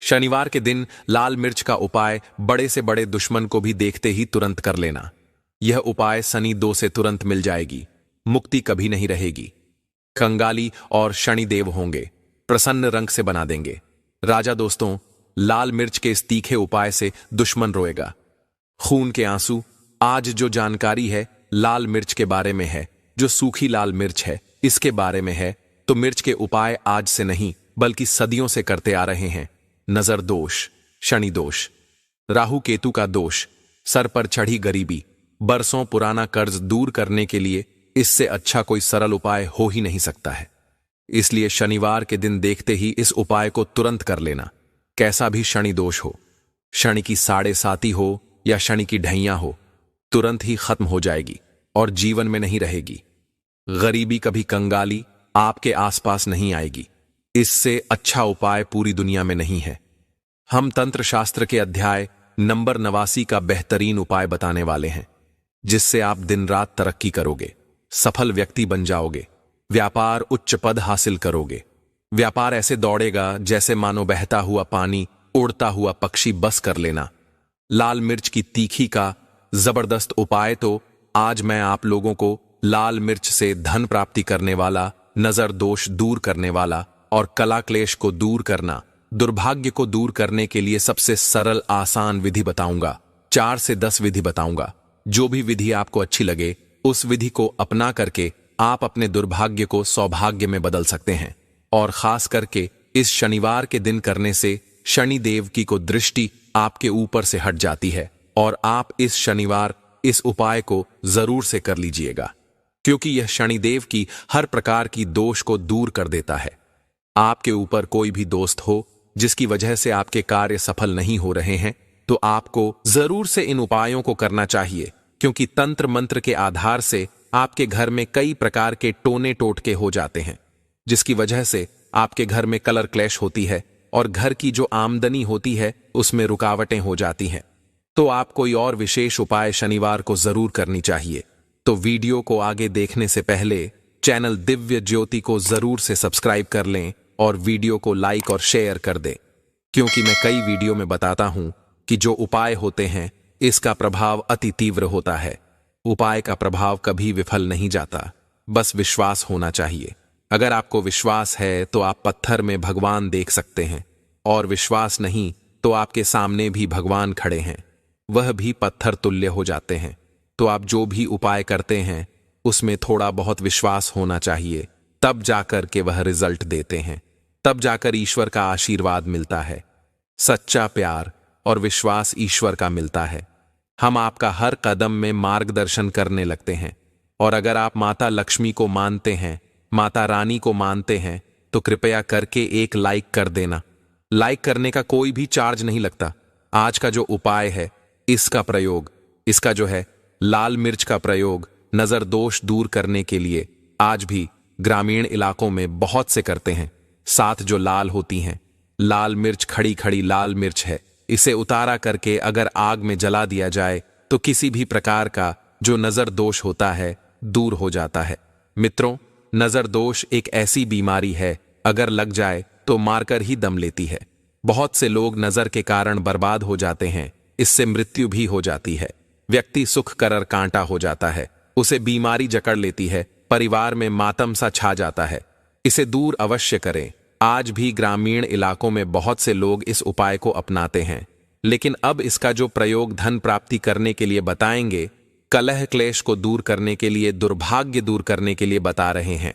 शनिवार के दिन लाल मिर्च का उपाय बड़े से बड़े दुश्मन को भी देखते ही तुरंत कर लेना। यह उपाय शनि दो से तुरंत मिल जाएगी, मुक्ति कभी नहीं रहेगी। कंगाली और शनिदेव होंगे, प्रसन्न रंग से बना देंगे। राजा दोस्तों, लाल मिर्च के इस तीखे उपाय से दुश्मन रोएगा। खून के आंसू। आज जो जानकारी है लाल मिर्च के बारे में है, जो सूखी लाल मिर्च है इसके बारे में है, तो मिर्च के उपाय आज से नहीं बल्कि सदियों से करते आ रहे हैं। नजर दोष, शनि दोष, राहु केतु का दोष, सर पर चढ़ी गरीबी, बरसों पुराना कर्ज दूर करने के लिए इससे अच्छा कोई सरल उपाय हो ही नहीं सकता है। इसलिए शनिवार के दिन देखते ही इस उपाय को तुरंत कर लेना। कैसा भी शनि दोष हो, शनि की साढ़े साती हो या शनि की ढैया हो, तुरंत ही खत्म हो जाएगी और जीवन में नहीं रहेगी। गरीबी कभी कंगाली आपके आसपास नहीं आएगी। इससे अच्छा उपाय पूरी दुनिया में नहीं है। हम तंत्र शास्त्र के अध्याय नंबर 89 का बेहतरीन उपाय बताने वाले हैं, जिससे आप दिन रात तरक्की करोगे, सफल व्यक्ति बन जाओगे, व्यापार उच्च पद हासिल करोगे। व्यापार ऐसे दौड़ेगा जैसे मानो बहता हुआ पानी, उड़ता हुआ पक्षी। बस कर लेना। लाल मिर्च की तीखी का जबरदस्त उपाय तो आज मैं आप लोगों को लाल मिर्च से धन प्राप्ति करने वाला, नजर दोष दूर करने वाला और कला क्लेश को दूर करना, दुर्भाग्य को दूर करने के लिए सबसे सरल आसान विधि बताऊंगा। 4 से 10 विधि बताऊंगा। जो भी विधि आपको अच्छी लगे उस विधि को अपना करके आप अपने दुर्भाग्य को सौभाग्य में बदल सकते हैं। और खास करके इस शनिवार के दिन करने से शनिदेव की को दृष्टि आपके ऊपर से हट जाती है और आप इस शनिवार इस उपाय को जरूर से कर लीजिएगा, क्योंकि यह शनिदेव की हर प्रकार की दोष को दूर कर देता है। आपके ऊपर कोई भी दोस्त हो जिसकी वजह से आपके कार्य सफल नहीं हो रहे हैं, तो आपको जरूर से इन उपायों को करना चाहिए, क्योंकि तंत्र मंत्र के आधार से आपके घर में कई प्रकार के टोने टोटके हो जाते हैं, जिसकी वजह से आपके घर में कलर क्लैश होती है और घर की जो आमदनी होती है उसमें रुकावटें हो जाती हैं। तो आप कोई और विशेष उपाय शनिवार को जरूर करनी चाहिए। तो वीडियो को आगे देखने से पहले चैनल दिव्य ज्योति को जरूर से सब्सक्राइब कर लें और वीडियो को लाइक और शेयर कर दें, क्योंकि मैं कई वीडियो में बताता हूं कि जो उपाय होते हैं इसका प्रभाव अति तीव्र होता है। उपाय का प्रभाव कभी विफल नहीं जाता, बस विश्वास होना चाहिए। अगर आपको विश्वास है तो आप पत्थर में भगवान देख सकते हैं, और विश्वास नहीं तो आपके सामने भी भगवान खड़े हैं, वह भी पत्थर तुल्य हो जाते हैं। तो आप जो भी उपाय करते हैं उसमें थोड़ा बहुत विश्वास होना चाहिए, तब जाकर के वह रिजल्ट देते हैं, तब जाकर ईश्वर का आशीर्वाद मिलता है। सच्चा प्यार और विश्वास ईश्वर का मिलता है। हम आपका हर कदम में मार्गदर्शन करने लगते हैं। और अगर आप माता लक्ष्मी को मानते हैं, माता रानी को मानते हैं, तो कृपया करके एक लाइक कर देना। लाइक करने का कोई भी चार्ज नहीं लगता। आज का जो उपाय है इसका प्रयोग, इसका जो है लाल मिर्च का प्रयोग नजर दोष दूर करने के लिए आज भी ग्रामीण इलाकों में बहुत से करते हैं। साथ जो लाल होती हैं, लाल मिर्च खड़ी खड़ी लाल मिर्च है, इसे उतारा करके अगर आग में जला दिया जाए तो किसी भी प्रकार का जो नजर दोष होता है दूर हो जाता है। मित्रों, नजर दोष एक ऐसी बीमारी है, अगर लग जाए तो मारकर ही दम लेती है। बहुत से लोग नजर के कारण बर्बाद हो जाते हैं, इससे मृत्यु भी हो जाती है। व्यक्ति सुख करर कांटा हो जाता है, उसे बीमारी जकड़ लेती है, परिवार में मातम सा छा जाता है। इसे दूर अवश्य करें। आज भी ग्रामीण इलाकों में बहुत से लोग इस उपाय को अपनाते हैं, लेकिन अब इसका जो प्रयोग धन प्राप्ति करने के लिए बताएंगे, कलह क्लेश को दूर करने के लिए, दुर्भाग्य दूर करने के लिए बता रहे हैं।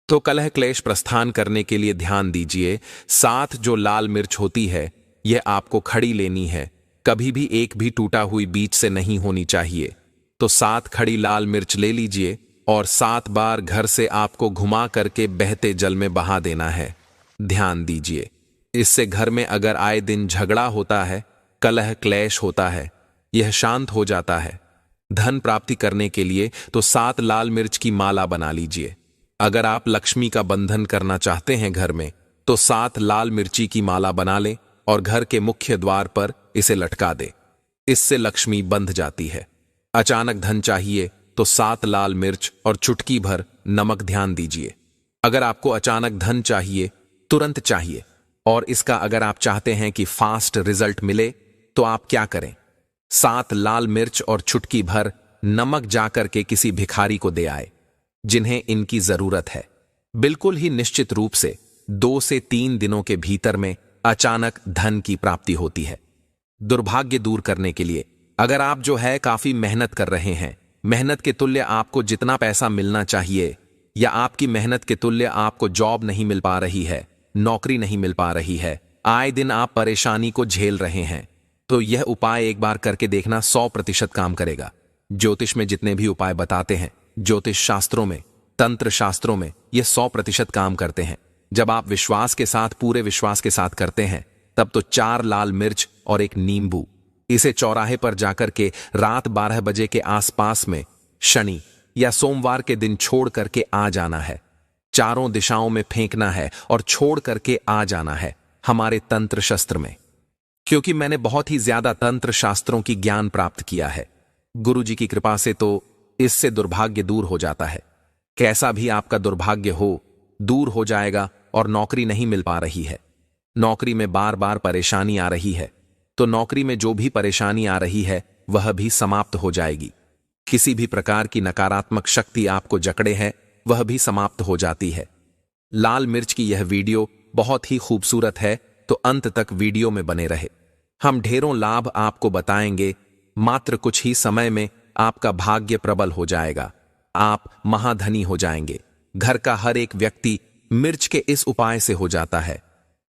तो कलह क्लेश प्रस्थान करने के लिए ध्यान दीजिए। साथ जो लाल मिर्च होती है यह आपको खड़ी लेनी है, कभी भी एक भी टूटा हुई बीच से नहीं होनी चाहिए। तो 7 खड़ी लाल मिर्च ले लीजिए और 7 बार घर से आपको घुमा करके बहते जल में बहा देना है। ध्यान दीजिए, इससे घर में अगर आए दिन झगड़ा होता है, कलह क्लेश होता है, यह शांत हो जाता है। धन प्राप्ति करने के लिए तो 7 लाल मिर्च की माला बना लीजिए। अगर आप लक्ष्मी का बंधन करना चाहते हैं घर में, तो 7 लाल मिर्ची की माला बना लें और घर के मुख्य द्वार पर इसे लटका दे। इससे लक्ष्मी बंध जाती है। अचानक धन चाहिए तो 7 लाल मिर्च और चुटकी भर नमक। ध्यान दीजिए, अगर आपको अचानक धन चाहिए, तुरंत चाहिए और इसका अगर आप चाहते हैं कि फास्ट रिजल्ट मिले तो आप क्या करें? 7 लाल मिर्च और चुटकी भर नमक जाकर के किसी भिखारी को दे आए जिन्हें इनकी जरूरत है। बिल्कुल ही निश्चित रूप से 2 से 3 दिनों के भीतर में अचानक धन की प्राप्ति होती है। दुर्भाग्य दूर करने के लिए अगर आप जो है काफी मेहनत कर रहे हैं, मेहनत के तुल्य आपको जितना पैसा मिलना चाहिए, या आपकी मेहनत के तुल्य आपको जॉब नहीं मिल पा रही है, नौकरी नहीं मिल पा रही है, आए दिन आप परेशानी को झेल रहे हैं, तो यह उपाय एक बार करके देखना 100% काम करेगा। ज्योतिष में जितने भी उपाय बताते हैं, ज्योतिष शास्त्रों में, तंत्र शास्त्रों में, यह 100% काम करते हैं। जब आप विश्वास के साथ, पूरे विश्वास के साथ करते हैं, तब तो 4 लाल मिर्च और एक नींबू, इसे चौराहे पर जाकर के रात 12 बजे के आसपास में शनि या सोमवार के दिन छोड़ करके आ जाना है। चारों दिशाओं में फेंकना है और छोड़ करके आ जाना है हमारे तंत्र शस्त्र में। क्योंकि मैंने बहुत ही ज्यादा तंत्र शास्त्रों की ज्ञान प्राप्त किया है, गुरु जी की कृपा से, तो इससे दुर्भाग्य दूर हो जाता है। कैसा भी आपका दुर्भाग्य हो, दूर हो जाएगा। और नौकरी नहीं मिल पा रही है, नौकरी में बार बार परेशानी आ रही है, तो नौकरी में जो भी परेशानी आ रही है वह भी समाप्त हो जाएगी। किसी भी प्रकार की नकारात्मक शक्ति आपको जकड़े है, वह भी समाप्त हो जाती है। लाल मिर्च की यह वीडियो बहुत ही खूबसूरत है, तो अंत तक वीडियो में बने रहे। हम ढेरों लाभ आपको बताएंगे। मात्र कुछ ही समय में आपका भाग्य प्रबल हो जाएगा, आप महाधनी हो जाएंगे। घर का हर एक व्यक्ति मिर्च के इस उपाय से हो जाता है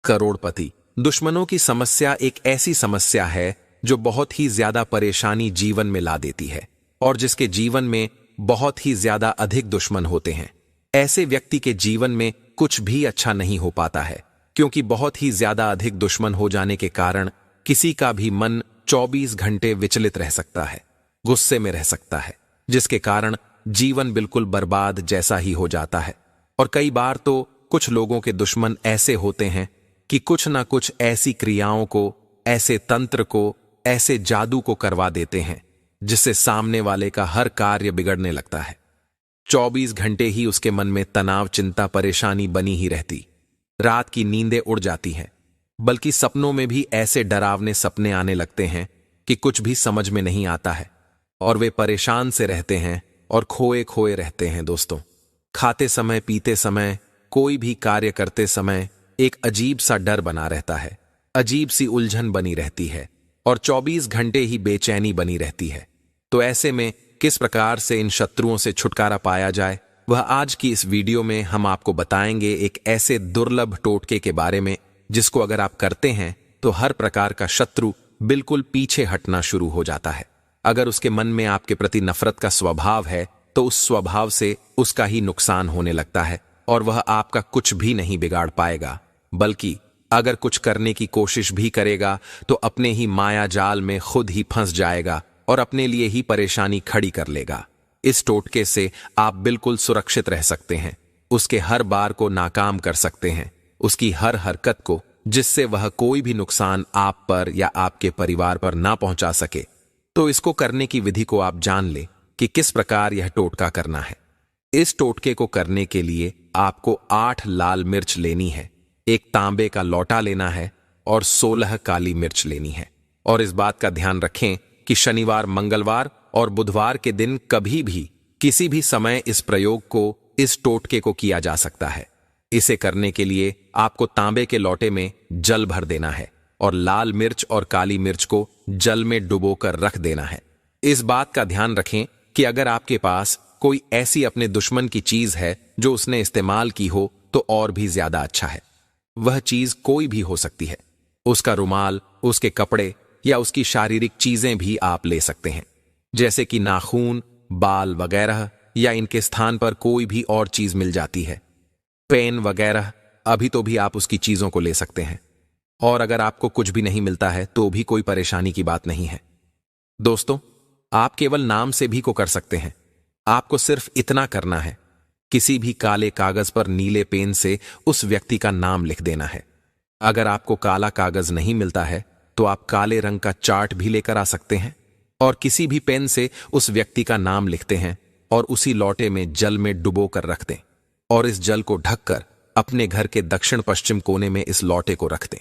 करोड़पति। दुश्मनों की समस्या एक ऐसी समस्या है जो बहुत ही ज्यादा परेशानी जीवन में ला देती है, और जिसके जीवन में बहुत ही ज्यादा अधिक दुश्मन होते हैं, ऐसे व्यक्ति के जीवन में कुछ भी अच्छा नहीं हो पाता है। क्योंकि बहुत ही ज्यादा अधिक दुश्मन हो जाने के कारण किसी का भी मन 24 घंटे विचलित रह सकता है, गुस्से में रह सकता है, जिसके कारण जीवन बिल्कुल बर्बाद जैसा ही हो जाता है। और कई बार तो कुछ लोगों के दुश्मन ऐसे होते हैं कि कुछ ना कुछ ऐसी क्रियाओं को, ऐसे तंत्र को, ऐसे जादू को करवा देते हैं जिससे सामने वाले का हर कार्य बिगड़ने लगता है। 24 घंटे ही उसके मन में तनाव, चिंता, परेशानी बनी ही रहती। रात की नींदें उड़ जाती हैं, बल्कि सपनों में भी ऐसे डरावने सपने आने लगते हैं कि कुछ भी समझ में नहीं आता है, और वे परेशान से रहते हैं और खोए खोए रहते हैं। दोस्तों, खाते समय, पीते समय, कोई भी कार्य करते समय एक अजीब सा डर बना रहता है, अजीब सी उलझन बनी रहती है, और 24 घंटे ही बेचैनी बनी रहती है। तो ऐसे में किस प्रकार से इन शत्रुओं से छुटकारा पाया जाए, वह आज की इस वीडियो में हम आपको बताएंगे। एक ऐसे दुर्लभ टोटके के बारे में जिसको अगर आप करते हैं तो हर प्रकार का शत्रु बिल्कुल पीछे हटना शुरू हो जाता है। अगर उसके मन में आपके प्रति नफरत का स्वभाव है तो उस स्वभाव से उसका ही नुकसान होने लगता है, और वह आपका कुछ भी नहीं बिगाड़ पाएगा, बल्कि अगर कुछ करने की कोशिश भी करेगा तो अपने ही माया जाल में खुद ही फंस जाएगा और अपने लिए ही परेशानी खड़ी कर लेगा। इस टोटके से आप बिल्कुल सुरक्षित रह सकते हैं, उसके हर बार को नाकाम कर सकते हैं, उसकी हर हरकत को, जिससे वह कोई भी नुकसान आप पर या आपके परिवार पर ना पहुंचा सके। तो इसको करने की विधि को आप जान ले कि किस प्रकार यह टोटका करना है। इस टोटके को करने के लिए आपको 8 लाल मिर्च लेनी है, एक तांबे का लोटा लेना है और 16 काली मिर्च लेनी है। और इस बात का ध्यान रखें कि शनिवार, मंगलवार और बुधवार के दिन कभी भी, किसी भी समय इस प्रयोग को, इस टोटके को किया जा सकता है। इसे करने के लिए आपको तांबे के लोटे में जल भर देना है और लाल मिर्च और काली मिर्च को जल में डुबोकर रख देना है। इस बात का ध्यान रखें कि अगर आपके पास कोई ऐसी अपने दुश्मन की चीज है जो उसने इस्तेमाल की हो तो और भी ज्यादा अच्छा है। वह चीज कोई भी हो सकती है, उसका रुमाल, उसके कपड़े या उसकी शारीरिक चीजें भी आप ले सकते हैं, जैसे कि नाखून, बाल वगैरह, या इनके स्थान पर कोई भी और चीज मिल जाती है, पेन वगैरह, अभी तो भी आप उसकी चीजों को ले सकते हैं। और अगर आपको कुछ भी नहीं मिलता है तो भी कोई परेशानी की बात नहीं है। दोस्तों, आप केवल नाम से भी को कर सकते हैं। आपको सिर्फ इतना करना है, किसी भी काले कागज पर नीले पेन से उस व्यक्ति का नाम लिख देना है। अगर आपको काला कागज नहीं मिलता है तो आप काले रंग का चार्ट भी लेकर आ सकते हैं और किसी भी पेन से उस व्यक्ति का नाम लिखते हैं और उसी लोटे में जल में डुबो कर रख दें और इस जल को ढककर अपने घर के दक्षिण पश्चिम कोने में इस लौटे को रख दें।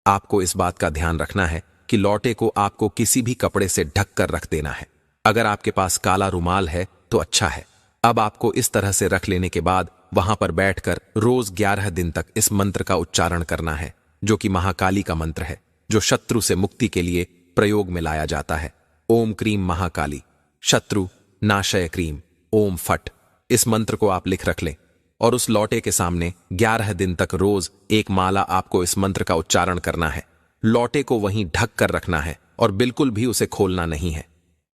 आपको इस बात का ध्यान रखना है कि लौटे को आपको किसी भी कपड़े से ढक कर रख देना है। अगर आपके पास काला रुमाल है तो अच्छा है। अब आपको इस तरह से रख लेने के बाद वहां पर बैठकर रोज 11 दिन तक इस मंत्र का उच्चारण करना है, जो कि महाकाली का मंत्र है, जो शत्रु से मुक्ति के लिए प्रयोग में लाया जाता है। ओम क्रीम महाकाली शत्रु नाशय क्रीम ओम फट। इस मंत्र को आप लिख रख लें और उस लौटे के सामने 11 दिन तक रोज एक माला आपको इस मंत्र का उच्चारण करना है। लौटे को वहीं ढक कर रखना है और बिल्कुल भी उसे खोलना नहीं है।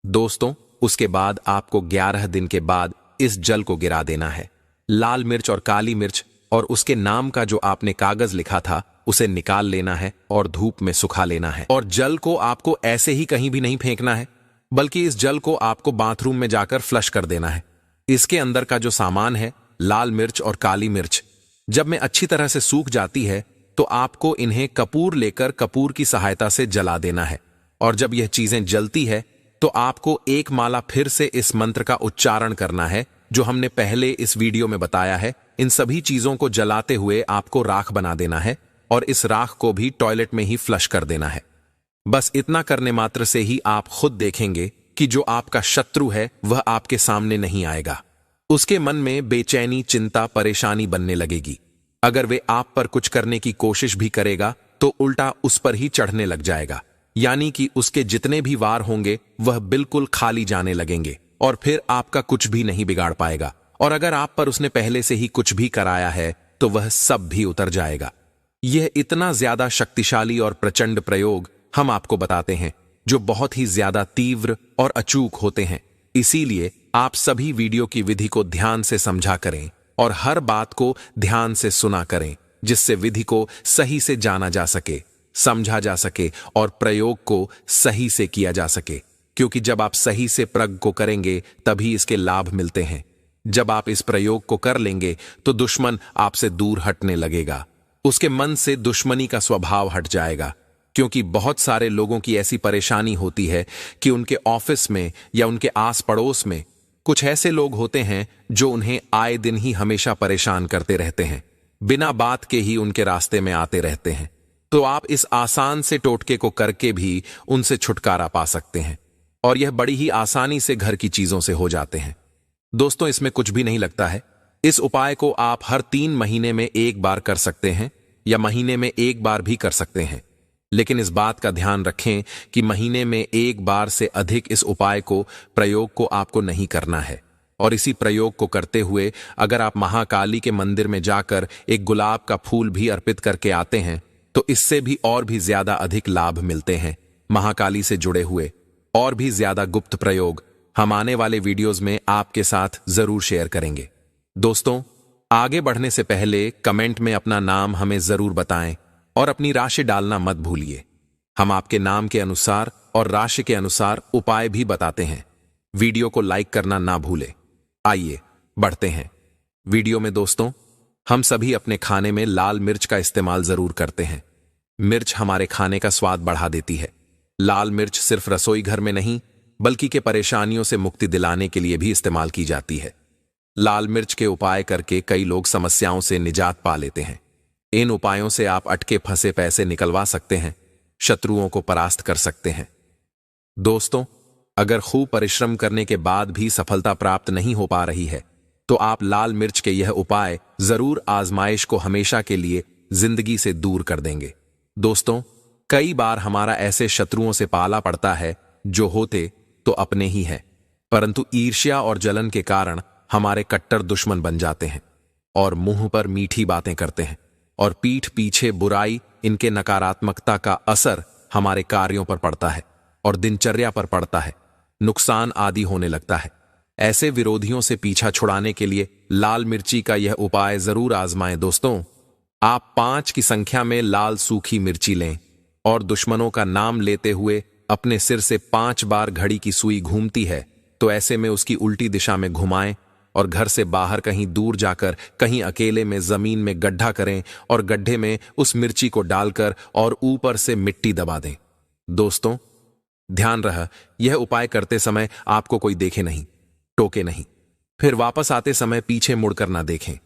दोस्तों, उसके बाद आपको 11 दिन के बाद इस जल को गिरा देना है। लाल मिर्च और काली मिर्च और उसके नाम का जो आपने कागज लिखा था उसे निकाल लेना है और धूप में सुखा लेना है। और जल को आपको ऐसे ही कहीं भी नहीं फेंकना है, बल्कि इस जल को आपको बाथरूम में जाकर फ्लश कर देना है। इसके अंदर का जो सामान है, लाल मिर्च और काली मिर्च, जब में अच्छी तरह से सूख जाती है तो आपको इन्हें कपूर लेकर कपूर की सहायता से जला देना है। और जब यह चीजें जलती है तो आपको एक माला फिर से इस मंत्र का उच्चारण करना है, जो हमने पहले इस वीडियो में बताया है। इन सभी चीजों को जलाते हुए आपको राख बना देना है और इस राख को भी टॉयलेट में ही फ्लश कर देना है। बस इतना करने मात्र से ही आप खुद देखेंगे कि जो आपका शत्रु है वह आपके सामने नहीं आएगा। उसके मन में बेचैनी, चिंता, परेशानी बनने लगेगी। अगर वे आप पर कुछ करने की कोशिश भी करेगा तो उल्टा उस पर ही चढ़ने लग जाएगा, यानी कि उसके जितने भी वार होंगे वह बिल्कुल खाली जाने लगेंगे और फिर आपका कुछ भी नहीं बिगाड़ पाएगा। और अगर आप पर उसने पहले से ही कुछ भी कराया है तो वह सब भी उतर जाएगा। यह इतना ज्यादा शक्तिशाली और प्रचंड प्रयोग हम आपको बताते हैं, जो बहुत ही ज्यादा तीव्र और अचूक होते हैं। इसीलिए आप सभी वीडियो की विधि को ध्यान से समझा करें और हर बात को ध्यान से सुना करें, जिससे विधि को सही से जाना जा सके, समझा जा सके और प्रयोग को सही से किया जा सके। क्योंकि जब आप सही से प्रयोग को करेंगे तभी इसके लाभ मिलते हैं। जब आप इस प्रयोग को कर लेंगे तो दुश्मन आपसे दूर हटने लगेगा, उसके मन से दुश्मनी का स्वभाव हट जाएगा। क्योंकि बहुत सारे लोगों की ऐसी परेशानी होती है कि उनके ऑफिस में या उनके आस पड़ोस में कुछ ऐसे लोग होते हैं जो उन्हें आए दिन ही हमेशा परेशान करते रहते हैं, बिना बात के ही उनके रास्ते में आते रहते हैं। तो आप इस आसान से टोटके को करके भी उनसे छुटकारा पा सकते हैं और यह बड़ी ही आसानी से घर की चीजों से हो जाते हैं। दोस्तों, इसमें कुछ भी नहीं लगता है। इस उपाय को आप हर 3 महीने में एक बार कर सकते हैं या महीने में एक बार भी कर सकते हैं। लेकिन इस बात का ध्यान रखें कि महीने में एक बार से अधिक इस उपाय को प्रयोग को आपको नहीं करना है। और इसी प्रयोग को करते हुए अगर आप महाकाली के मंदिर में जाकर एक गुलाब का फूल भी अर्पित करके आते हैं तो इससे भी और भी ज्यादा अधिक लाभ मिलते हैं। महाकाली से जुड़े हुए और भी ज्यादा गुप्त प्रयोग हम आने वाले वीडियोस में आपके साथ जरूर शेयर करेंगे। दोस्तों, आगे बढ़ने से पहले कमेंट में अपना नाम हमें जरूर बताएं और अपनी राशि डालना मत भूलिए। हम आपके नाम के अनुसार और राशि के अनुसार उपाय भी बताते हैं। वीडियो को लाइक करना ना भूलें। आइए बढ़ते हैं वीडियो में। दोस्तों, हम सभी अपने खाने में लाल मिर्च का इस्तेमाल जरूर करते हैं। मिर्च हमारे खाने का स्वाद बढ़ा देती है। लाल मिर्च सिर्फ रसोई घर में नहीं बल्कि के परेशानियों से मुक्ति दिलाने के लिए भी इस्तेमाल की जाती है। लाल मिर्च के उपाय करके कई लोग समस्याओं से निजात पा लेते हैं। इन उपायों से आप अटके फंसे पैसे निकलवा सकते हैं, शत्रुओं को परास्त कर सकते हैं। दोस्तों, अगर खूब परिश्रम करने के बाद भी सफलता प्राप्त नहीं हो पा रही है तो आप लाल मिर्च के यह उपाय जरूर आजमाइश को हमेशा के लिए जिंदगी से दूर कर देंगे। दोस्तों, कई बार हमारा ऐसे शत्रुओं से पाला पड़ता है जो होते तो अपने ही हैं, परंतु ईर्ष्या और जलन के कारण हमारे कट्टर दुश्मन बन जाते हैं और मुंह पर मीठी बातें करते हैं और पीठ पीछे बुराई। इनके नकारात्मकता का असर हमारे कार्यों पर पड़ता है और दिनचर्या पर पड़ता है, नुकसान आदि होने लगता है। ऐसे विरोधियों से पीछा छुड़ाने के लिए लाल मिर्ची का यह उपाय जरूर आजमाएं। दोस्तों, आप 5 की संख्या में लाल सूखी मिर्ची लें और दुश्मनों का नाम लेते हुए अपने सिर से 5 बार घड़ी की सुई घूमती है तो ऐसे में उसकी उल्टी दिशा में घुमाएं और घर से बाहर कहीं दूर जाकर कहीं अकेले में जमीन में गड्ढा करें और गड्ढे में उस मिर्ची को डालकर और ऊपर से मिट्टी दबा दें। दोस्तों, ध्यान रहा, यह उपाय करते समय आपको कोई देखे नहीं, टोके नहीं, फिर वापस आते समय पीछे मुड़कर ना देखें।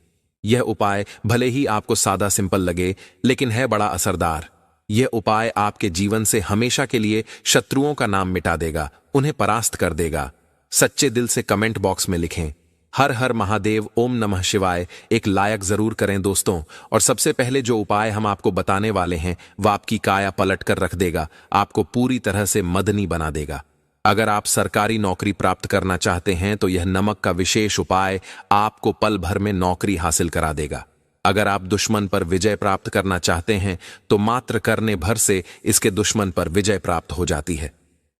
यह उपाय भले ही आपको सादा सिंपल लगे, लेकिन है बड़ा असरदार। यह उपाय आपके जीवन से हमेशा के लिए शत्रुओं का नाम मिटा देगा, उन्हें परास्त कर देगा। सच्चे दिल से कमेंट बॉक्स में लिखें, हर हर महादेव, ओम नमः शिवाय। एक लायक जरूर करें दोस्तों। और सबसे पहले जो उपाय हम आपको बताने वाले हैं वह आपकी काया पलट कर रख देगा, आपको पूरी तरह से मदनी बना देगा। अगर आप सरकारी नौकरी प्राप्त करना चाहते हैं तो यह नमक का विशेष उपाय आपको पल भर में नौकरी हासिल करा देगा। अगर आप दुश्मन पर विजय प्राप्त करना चाहते हैं तो मात्र करने भर से इसके दुश्मन पर विजय प्राप्त हो जाती है।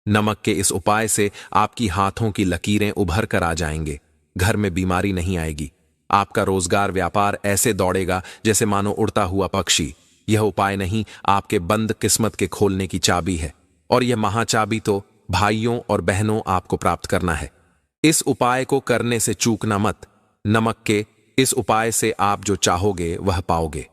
नमक के इस उपाय से आपकी हाथों की लकीरें उभर कर आ जाएंगे, घर में बीमारी नहीं आएगी, आपका रोजगार व्यापार ऐसे दौड़ेगा जैसे मानो उड़ता हुआ पक्षी। यह उपाय नहीं, आपके बंद किस्मत के खोलने की चाबी है, और यह महाचाबी तो भाइयों और बहनों आपको प्राप्त करना है। इस उपाय को करने से चूकना मत। नमक के इस उपाय से आप जो चाहोगे वह पाओगे।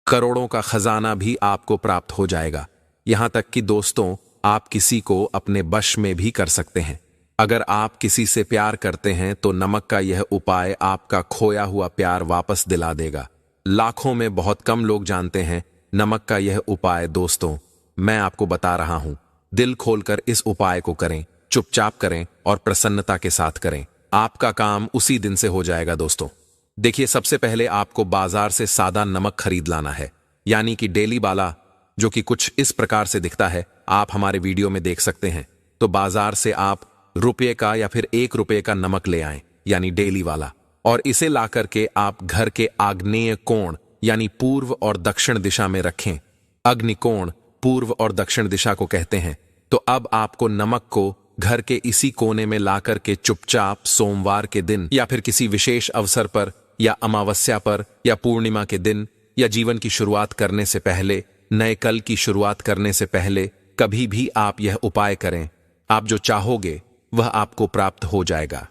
करोड़ों का खजाना भी आपको प्राप्त हो जाएगा। यहां तक कि दोस्तों, आप किसी को अपने वश में भी कर सकते हैं। अगर आप किसी से प्यार करते हैं तो नमक का यह उपाय आपका खोया हुआ प्यार वापस दिला देगा। लाखों में बहुत कम लोग जानते हैं नमक का यह उपाय। दोस्तों, मैं आपको बता रहा हूं, दिल खोलकर इस उपाय को करें, चुपचाप करें और प्रसन्नता के साथ करें। आपका काम उसी दिन से हो जाएगा। दोस्तों देखिए, सबसे पहले आपको बाजार से सादा नमक खरीद लाना है, यानी कि डेली वाला, जो कि कुछ इस प्रकार से दिखता है, आप हमारे वीडियो में देख सकते हैं। तो बाजार से आप रुपये का या फिर 1 रुपये का नमक ले आएं, यानी डेली वाला, और इसे ला करके आप घर के आग्नेय कोण यानी पूर्व और दक्षिण दिशा में रखें। अग्निकोण पूर्व और दक्षिण दिशा को कहते हैं। तो अब आपको नमक को घर के इसी कोने में ला करके चुपचाप सोमवार के दिन या फिर किसी विशेष अवसर पर या अमावस्या पर या पूर्णिमा के दिन या जीवन की शुरुआत करने से पहले, नए कल की शुरुआत करने से पहले कभी भी आप यह उपाय करें। आप जो चाहोगे वह आपको प्राप्त हो जाएगा।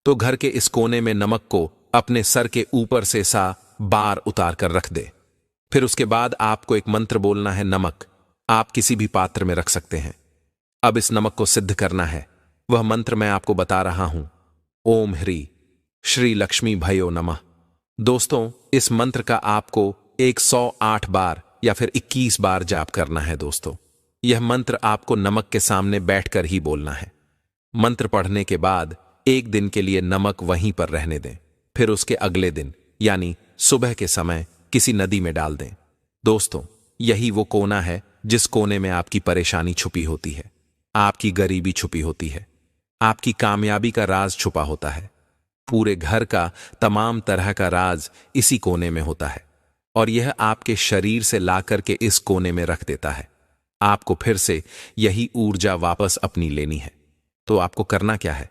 तो घर के इस कोने में नमक को अपने सर के ऊपर से 7 बार उतार कर रख दे। फिर उसके बाद आपको एक मंत्र बोलना है। नमक आप किसी भी पात्र में रख सकते हैं। अब इस नमक को सिद्ध करना है। वह मंत्र मैं आपको बता रहा हूं। ओम ह्री श्री लक्ष्मी भयो नमः। दोस्तों, इस मंत्र का आपको 108 बार या फिर 21 बार जाप करना है। दोस्तों, यह मंत्र आपको नमक के सामने बैठकर ही बोलना है। मंत्र पढ़ने के बाद 1 दिन के लिए नमक वहीं पर रहने दें। फिर उसके अगले दिन यानी सुबह के समय किसी नदी में डाल दें। दोस्तों, यही वो कोना है जिस कोने में आपकी परेशानी छुपी होती है, आपकी गरीबी छुपी होती है, आपकी कामयाबी का राज छुपा होता है। पूरे घर का तमाम तरह का राज इसी कोने में होता है, और यह आपके शरीर से लाकर के इस कोने में रख देता है। आपको फिर से यही ऊर्जा वापस अपनी लेनी है। तो आपको करना क्या है?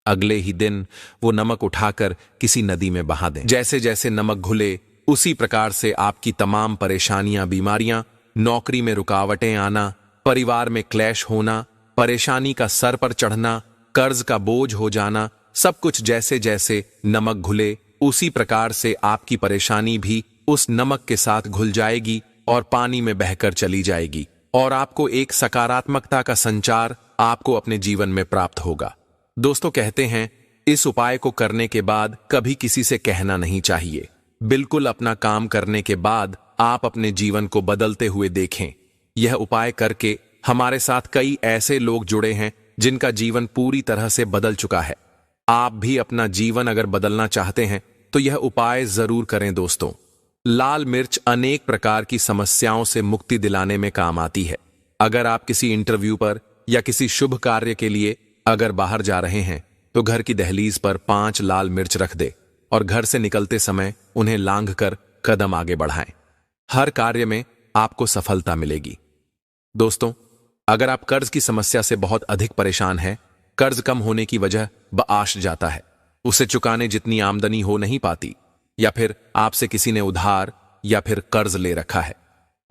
अगले ही दिन वो नमक उठाकर किसी नदी में बहा दें। जैसे जैसे नमक घुले उसी प्रकार से आपकी तमाम परेशानियां, बीमारियां, नौकरी में रुकावटें आना, परिवार में क्लेश होना, परेशानी का सर पर चढ़ना, कर्ज का बोझ हो जाना, सब कुछ जैसे जैसे नमक घुले उसी प्रकार से आपकी परेशानी भी उस नमक के साथ घुल जाएगी और पानी में बहकर चली जाएगी, और आपको एक सकारात्मकता का संचार आपको अपने जीवन में प्राप्त होगा। दोस्तों, कहते हैं इस उपाय को करने के बाद कभी किसी से कहना नहीं चाहिए। बिल्कुल अपना काम करने के बाद आप अपने जीवन को बदलते हुए देखें। यह उपाय करके हमारे साथ कई ऐसे लोग जुड़े हैं जिनका जीवन पूरी तरह से बदल चुका है। आप भी अपना जीवन अगर बदलना चाहते हैं तो यह उपाय जरूर करें। दोस्तों, लाल मिर्च अनेक प्रकार की समस्याओं से मुक्ति दिलाने में काम आती है। अगर आप किसी इंटरव्यू पर या किसी शुभ कार्य के लिए अगर बाहर जा रहे हैं तो घर की दहलीज पर 5 लाल मिर्च रख दे और घर से निकलते समय उन्हें लांघ कर कदम आगे बढ़ाएं। हर कार्य में आपको सफलता मिलेगी। दोस्तों, अगर आप कर्ज की समस्या से बहुत अधिक परेशान हैं, कर्ज कम होने की वजह बआश जाता है, उसे चुकाने जितनी आमदनी हो नहीं पाती, या फिर आपसे किसी ने उधार या फिर कर्ज ले रखा है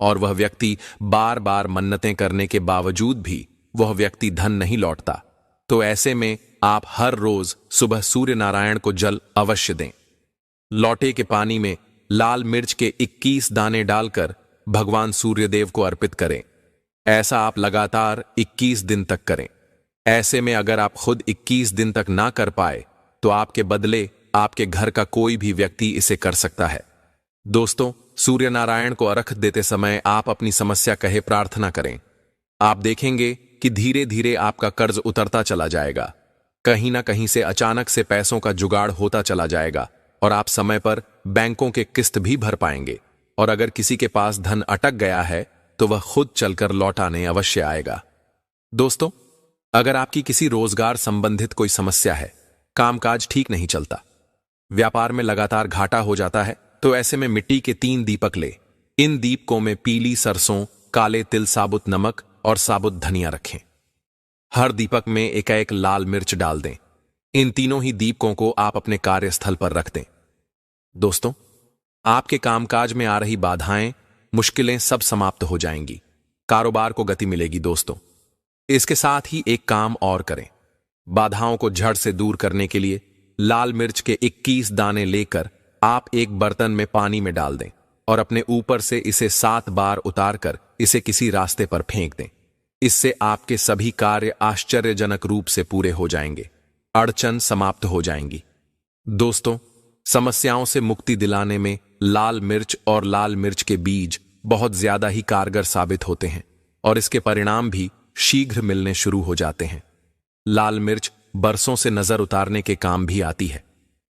और वह व्यक्ति बार बार मन्नतें करने के बावजूद भी वह व्यक्ति धन नहीं लौटता, तो ऐसे में आप हर रोज सुबह सूर्य नारायण को जल अवश्य दें। लौटे के पानी में लाल मिर्च के 21 दाने डालकर भगवान सूर्यदेव को अर्पित करें। ऐसा आप लगातार 21 दिन तक करें। ऐसे में अगर आप खुद 21 दिन तक ना कर पाए तो आपके बदले आपके घर का कोई भी व्यक्ति इसे कर सकता है। दोस्तों, सूर्य नारायण को अर्घ देते समय आप अपनी समस्या कहे प्रार्थना करें। आप देखेंगे कि धीरे धीरे आपका कर्ज उतरता चला जाएगा। कहीं ना कहीं से अचानक से पैसों का जुगाड़ होता चला जाएगा और आप समय पर बैंकों के किस्त भी भर पाएंगे। और अगर किसी के पास धन अटक गया है तो वह खुद चलकर लौटाने अवश्य आएगा। दोस्तों, अगर आपकी किसी रोजगार संबंधित कोई समस्या है, कामकाज ठीक नहीं चलता, व्यापार में लगातार घाटा हो जाता है, तो ऐसे में मिट्टी के 3 दीपक ले। इन दीपकों में पीली सरसों, काले तिल, साबुत नमक और साबुत धनिया रखें। हर दीपक में एक लाल मिर्च डाल दें। इन तीनों ही दीपकों को आप अपने कार्यस्थल पर रख दें। दोस्तों, आपके कामकाज में आ रही बाधाएं, मुश्किलें सब समाप्त हो जाएंगी। कारोबार को गति मिलेगी। दोस्तों, इसके साथ ही एक काम और करें। बाधाओं को जड़ से दूर करने के लिए लाल मिर्च के 21 दाने लेकर आप एक बर्तन में पानी में डाल दें और अपने ऊपर से इसे 7 बार उतारकर इसे किसी रास्ते पर फेंक दें। इससे आपके सभी कार्य आश्चर्यजनक रूप से पूरे हो जाएंगे, अड़चन समाप्त हो जाएंगी। दोस्तों, समस्याओं से मुक्ति दिलाने में लाल मिर्च और लाल मिर्च के बीज बहुत ज्यादा ही कारगर साबित होते हैं और इसके परिणाम भी शीघ्र मिलने शुरू हो जाते हैं। लाल मिर्च बरसों से नजर उतारने के काम भी आती है।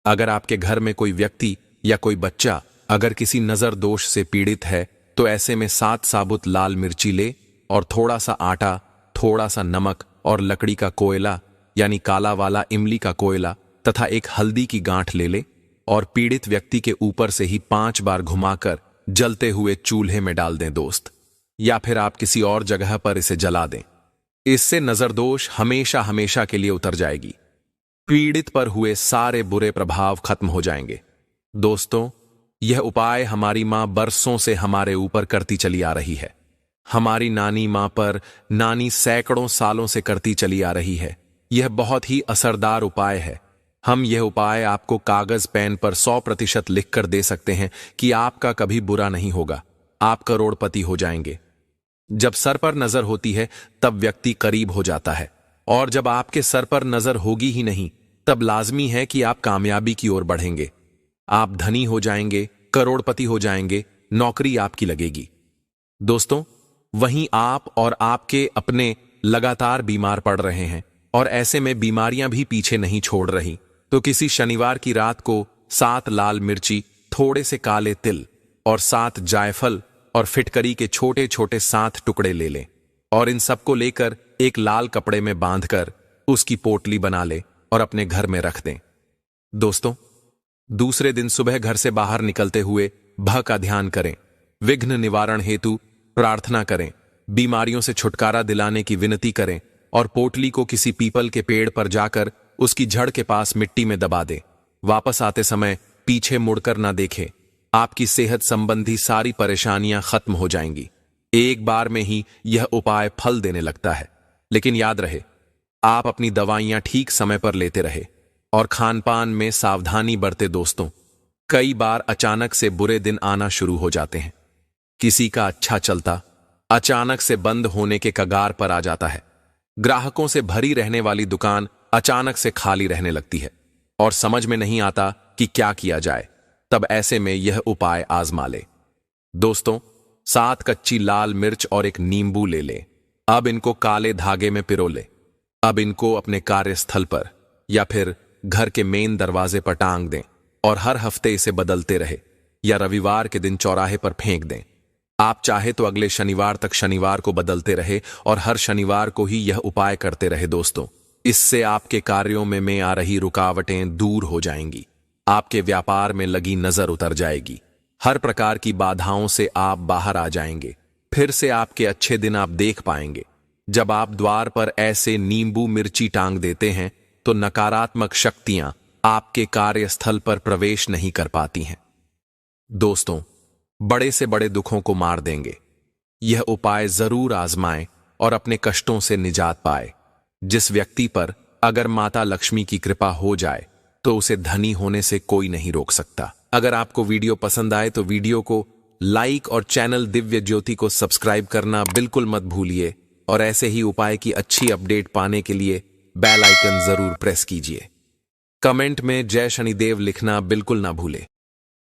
अगर आपके घर में कोई व्यक्ति या कोई बच्चा अगर किसी नजर दोष से पीड़ित है तो ऐसे में 7 साबुत लाल मिर्ची ले और थोड़ा सा आटा, थोड़ा सा नमक और लकड़ी का कोयला यानी काला वाला इमली का कोयला तथा एक हल्दी की गांठ ले और पीड़ित व्यक्ति के ऊपर से ही 5 बार घुमाकर जलते हुए चूल्हे में डाल दें दोस्त, या फिर आप किसी और जगह पर इसे जला दें। इससे नजरदोष हमेशा हमेशा के लिए उतर जाएगी। पीड़ित पर हुए सारे बुरे प्रभाव खत्म हो जाएंगे। दोस्तों, यह उपाय हमारी मां बरसों से हमारे ऊपर करती चली आ रही है। हमारी नानी मां पर नानी सैकड़ों सालों से करती चली आ रही है। यह बहुत ही असरदार उपाय है। हम यह उपाय आपको कागज पेन पर 100% लिखकर दे सकते हैं कि आपका कभी बुरा नहीं होगा, आप करोड़पति हो जाएंगे। जब सर पर नजर होती है तब व्यक्ति करीब हो जाता है, और जब आपके सर पर नजर होगी ही नहीं तब लाजमी है कि आप कामयाबी की ओर बढ़ेंगे। आप धनी हो जाएंगे, करोड़पति हो जाएंगे, नौकरी आपकी लगेगी। दोस्तों, वहीं आप और आपके अपने लगातार बीमार पड़ रहे हैं और ऐसे में बीमारियां भी पीछे नहीं छोड़ रही, तो किसी शनिवार की रात को 7 लाल मिर्ची, थोड़े से काले तिल और 7 जायफल और फिटकरी के छोटे छोटे 7 टुकड़े ले लें और इन सबको लेकर एक लाल कपड़े में बांधकर उसकी पोटली बना ले और अपने घर में रख दें। दोस्तों, दूसरे दिन सुबह घर से बाहर निकलते हुए भ का ध्यान करें, विघ्न निवारण हेतु प्रार्थना करें, बीमारियों से छुटकारा दिलाने की विनती करें और पोटली को किसी पीपल के पेड़ पर जाकर उसकी जड़ के पास मिट्टी में दबा दें। वापस आते समय पीछे मुड़कर ना देखें। आपकी सेहत संबंधी सारी परेशानियां खत्म हो जाएंगी। एक बार में ही यह उपाय फल देने लगता है। लेकिन याद रहे, आप अपनी दवाइयां ठीक समय पर लेते रहे और खानपान में सावधानी बरते। दोस्तों, कई बार अचानक से बुरे दिन आना शुरू हो जाते हैं। किसी का अच्छा चलता अचानक से बंद होने के कगार पर आ जाता है। ग्राहकों से भरी रहने वाली दुकान अचानक से खाली रहने लगती है और समझ में नहीं आता कि क्या किया जाए। तब ऐसे में यह उपाय आजमा ले। दोस्तों, 7 कच्ची लाल मिर्च और एक नींबू ले ले। अब इनको काले धागे में पिरो ले। अब इनको अपने कार्यस्थल पर या फिर घर के मेन दरवाजे पर टांग दें और हर हफ्ते इसे बदलते रहे या रविवार के दिन चौराहे पर फेंक दें। आप चाहे तो अगले शनिवार तक शनिवार को बदलते रहे और हर शनिवार को ही यह उपाय करते रहे। दोस्तों, इससे आपके कार्यों में आ रही रुकावटें दूर हो जाएंगी, आपके व्यापार में लगी नजर उतर जाएगी, हर प्रकार की बाधाओं से आप बाहर आ जाएंगे। फिर से आपके अच्छे दिन आप देख पाएंगे। जब आप द्वार पर ऐसे नींबू मिर्ची टांग देते हैं तो नकारात्मक शक्तियां आपके कार्यस्थल पर प्रवेश नहीं कर पाती हैं। दोस्तों, बड़े से बड़े दुखों को मार देंगे। यह उपाय जरूर आजमाएं और अपने कष्टों से निजात पाए। जिस व्यक्ति पर अगर माता लक्ष्मी की कृपा हो जाए तो उसे धनी होने से कोई नहीं रोक सकता। अगर आपको वीडियो पसंद आए तो वीडियो को लाइक और चैनल दिव्य ज्योति को सब्सक्राइब करना बिल्कुल मत भूलिए और ऐसे ही उपाय की अच्छी अपडेट पाने के लिए बेल आइकन जरूर प्रेस कीजिए। कमेंट में जय शनिदेव लिखना बिल्कुल ना भूले।